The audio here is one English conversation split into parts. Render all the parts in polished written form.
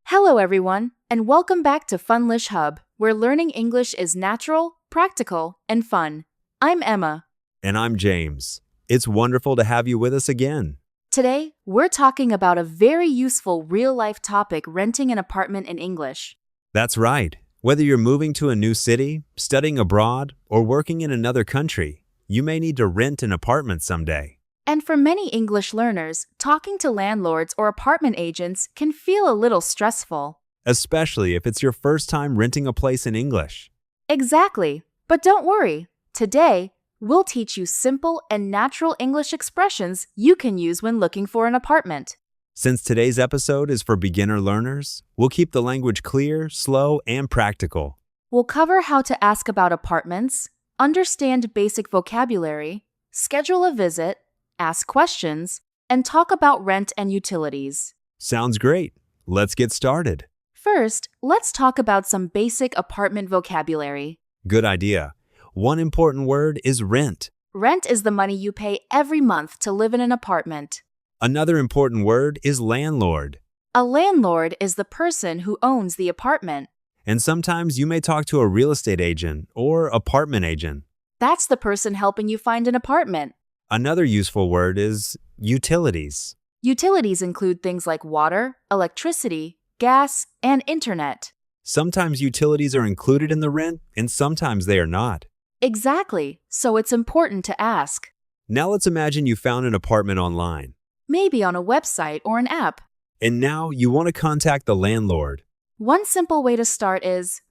Hello, everyone, and welcome back to Funlish Hub, where learning English is natural, practical, and fun. I'm Emma. And I'm James. It's wonderful to have you with us again. Today, we're talking about a very useful real-life topic, renting an apartment in English. That's right. Whether you're moving to a new city, studying abroad, or working in another country, you may need to rent an apartment someday. And for many English learners, talking to landlords or apartment agents can feel a little stressful. Especially if it's your first time renting a place in English. Exactly. But don't worry. Today, we'll teach you simple and natural English expressions you can use when looking for an apartment. Since today's episode is for beginner learners, we'll keep the language clear, slow, and practical. We'll cover how to ask about apartments, understand basic vocabulary, schedule a visit, ask questions, and talk about rent and utilities. Sounds great. Let's get started. First, let's talk about some basic apartment vocabulary. Good idea. One important word is rent. Rent is the money you pay every month to live in an apartment. Another important word is landlord. A landlord is the person who owns the apartment. And sometimes you may talk to a real estate agent or apartment agent. That's the person helping you find an apartment. Another useful word is utilities. Utilities include things like water, electricity, gas, and internet. Sometimes utilities are included in the rent and sometimes they are not. Exactly, so it's important to ask. Now let's imagine you found an apartment online. Maybe on a website or an app. And now you want to contact the landlord. One simple way to start is,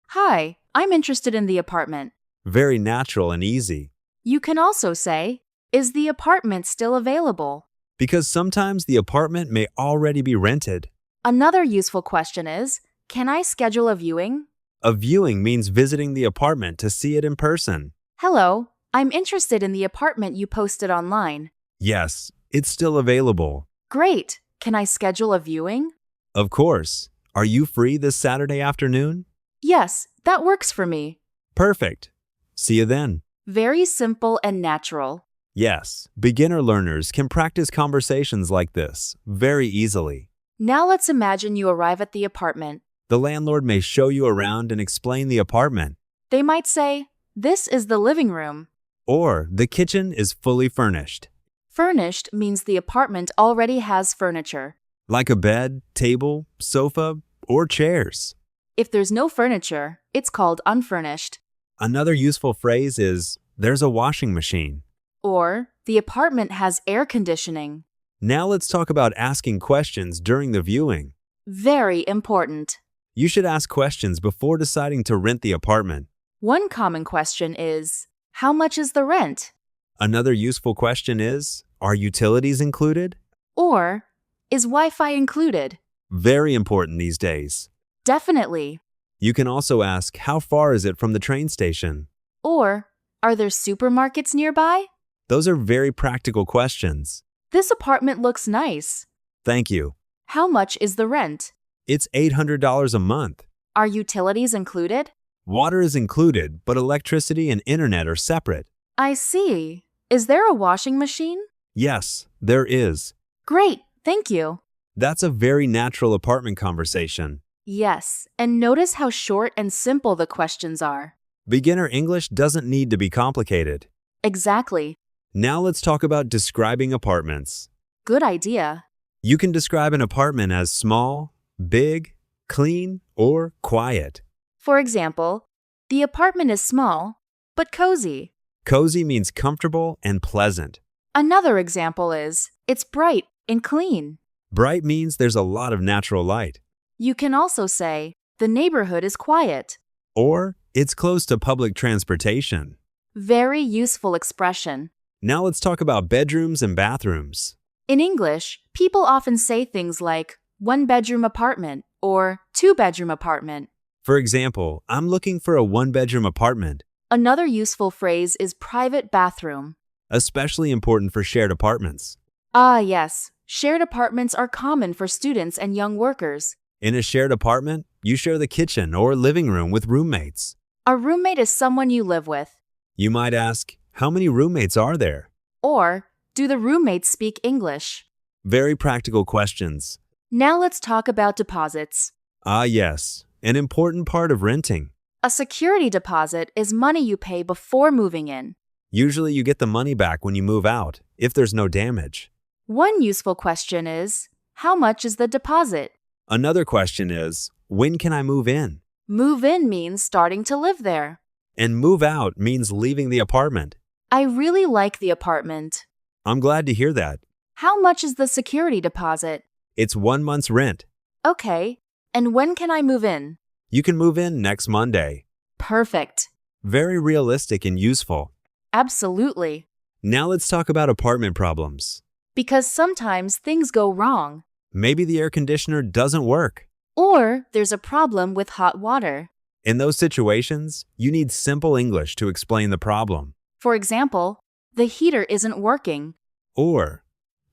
"Hi, I'm interested in the apartment." Very natural and easy. You can also say, "Is the apartment still available?" Because sometimes the apartment may already be rented. Another useful question is, "Can I schedule a viewing?" A viewing means visiting the apartment to see it in person. "Hello, I'm interested in the apartment you posted online." Yes, it's still available. "Great, can I schedule a viewing?" Of course. Are you free this Saturday afternoon? "Yes, that works for me." Perfect. See you then. Very simple and natural. Yes, beginner learners can practice conversations like this very easily. Now let's imagine you arrive at the apartment. The landlord may show you around and explain the apartment. They might say, "This is the living room." Or the kitchen is fully furnished. Furnished means the apartment already has furniture. Like a bed, table, sofa, or chairs. If there's no furniture, it's called unfurnished. Another useful phrase is, there's a washing machine. Or, the apartment has air conditioning. Now let's talk about asking questions during the viewing. Very important. You should ask questions before deciding to rent the apartment. One common question is, "How much is the rent?" Another useful question is, are utilities included? Or, "Is Wi-Fi included?" Very important these days. Definitely. You can also ask, how far is it from the train station? Or, "Are there supermarkets nearby?" Those are very practical questions. "This apartment looks nice." Thank you. "How much is the rent?" It's $800 a month. "Are utilities included?" Water is included, but electricity and internet are separate. "I see. Is there a washing machine?" Yes, there is. "Great, thank you." That's a very natural apartment conversation. Yes, and notice how short and simple the questions are. Beginner English doesn't need to be complicated. Exactly. Now let's talk about describing apartments. Good idea. You can describe an apartment as small, big, clean, or quiet. For example, the apartment is small, but cozy. Cozy means comfortable and pleasant. Another example is, it's bright and clean. Bright means there's a lot of natural light. You can also say, the neighborhood is quiet. Or, it's close to public transportation. Very useful expression. Now let's talk about bedrooms and bathrooms. In English, people often say things like, one-bedroom apartment or two-bedroom apartment. For example, I'm looking for a one-bedroom apartment. Another useful phrase is private bathroom. Especially important for shared apartments. Ah, yes. Shared apartments are common for students and young workers. In a shared apartment, you share the kitchen or living room with roommates. A roommate is someone you live with. You might ask, how many roommates are there? Or, do the roommates speak English? Very practical questions. Now let's talk about deposits. Ah, yes, an important part of renting. A security deposit is money you pay before moving in. Usually you get the money back when you move out, if there's no damage. One useful question is, how much is the deposit? Another question is, when can I move in? Move in means starting to live there. And move out means leaving the apartment. I really like the apartment. I'm glad to hear that. How much is the security deposit? It's 1 month's rent. Okay, and when can I move in? You can move in next Monday. Perfect. Very realistic and useful. Absolutely. Now let's talk about apartment problems. Because sometimes things go wrong. Maybe the air conditioner doesn't work. Or there's a problem with hot water. In those situations, you need simple English to explain the problem. For example, the heater isn't working. Or,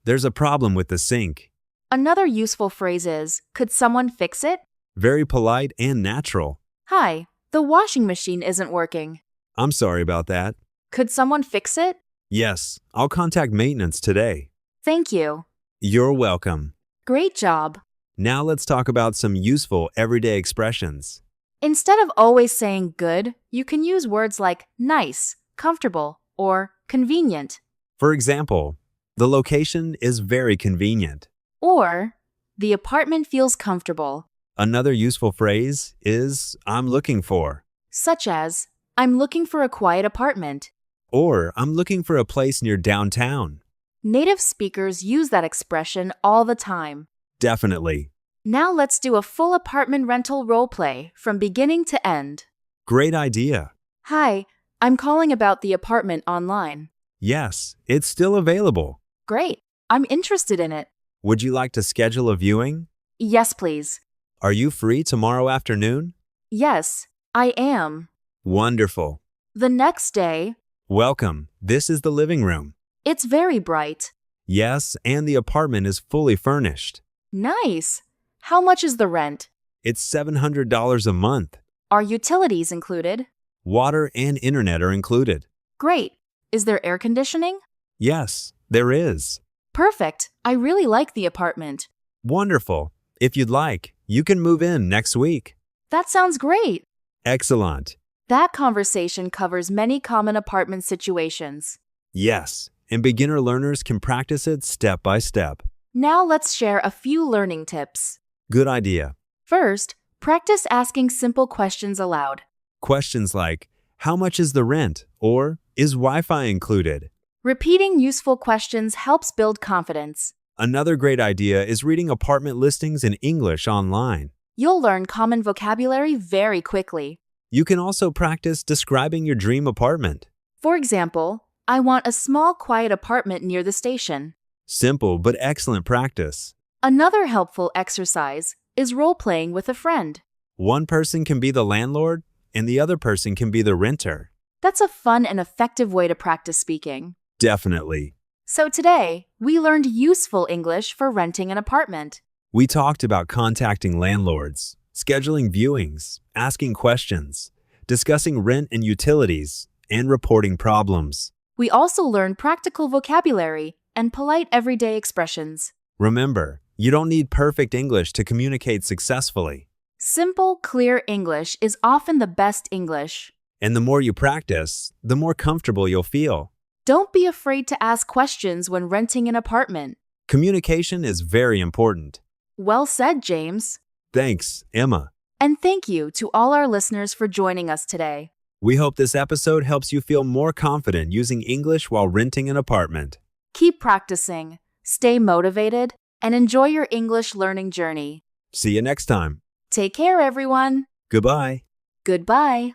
there's a problem with the sink. Another useful phrase is, could someone fix it? Very polite and natural. Hi, the washing machine isn't working. I'm sorry about that. Could someone fix it? Yes, I'll contact maintenance today. Thank you. You're welcome. Great job. Now let's talk about some useful everyday expressions. Instead of always saying good, you can use words like nice, comfortable, or convenient. For example, the location is very convenient. Or, the apartment feels comfortable, Another useful phrase is I'm looking for, such as, I'm looking for a quiet apartment. or I'm looking for a place near downtown. Native speakers use that expression all the time. Definitely. Now let's do a full apartment rental role play from beginning to end. Great idea. Hi, I'm calling about the apartment online. Yes, it's still available. Great, I'm interested in it. Would you like to schedule a viewing? Yes, please. Are you free tomorrow afternoon? Yes, I am. Wonderful. The next day, Welcome. This is the living room. it's very bright. Yes, and the apartment is fully furnished. Nice. How much is the rent? It's $700 a month. Are utilities included? Water and internet are included. Great. Is there air conditioning? Yes, there is. Perfect. I really like the apartment. Wonderful. If you'd like, you can move in next week. That sounds great. Excellent. That conversation covers many common apartment situations. Yes, and beginner learners can practice it step by step. Now let's share a few learning tips. Good idea. First, practice asking simple questions aloud. Questions like, how much is the rent? Or, is Wi-Fi included? Repeating useful questions helps build confidence. Another great idea is reading apartment listings in English online. You'll learn common vocabulary very quickly. You can also practice describing your dream apartment. For example, I want a small, quiet apartment near the station. Simple but excellent practice. Another helpful exercise is role-playing with a friend. One person can be the landlord, and the other person can be the renter. That's a fun and effective way to practice speaking. Definitely. So today, we learned useful English for renting an apartment. We talked about contacting landlords, scheduling viewings, asking questions, discussing rent and utilities, and reporting problems. We also learned practical vocabulary and polite everyday expressions. Remember, you don't need perfect English to communicate successfully. Simple, clear English is often the best English. And the more you practice, the more comfortable you'll feel. Don't be afraid to ask questions when renting an apartment. Communication is very important. Well said, James. Thanks, Emma. And thank you to all our listeners for joining us today. We hope this episode helps you feel more confident using English while renting an apartment. Keep practicing, stay motivated, and enjoy your English learning journey. See you next time. Take care, everyone. Goodbye. Goodbye.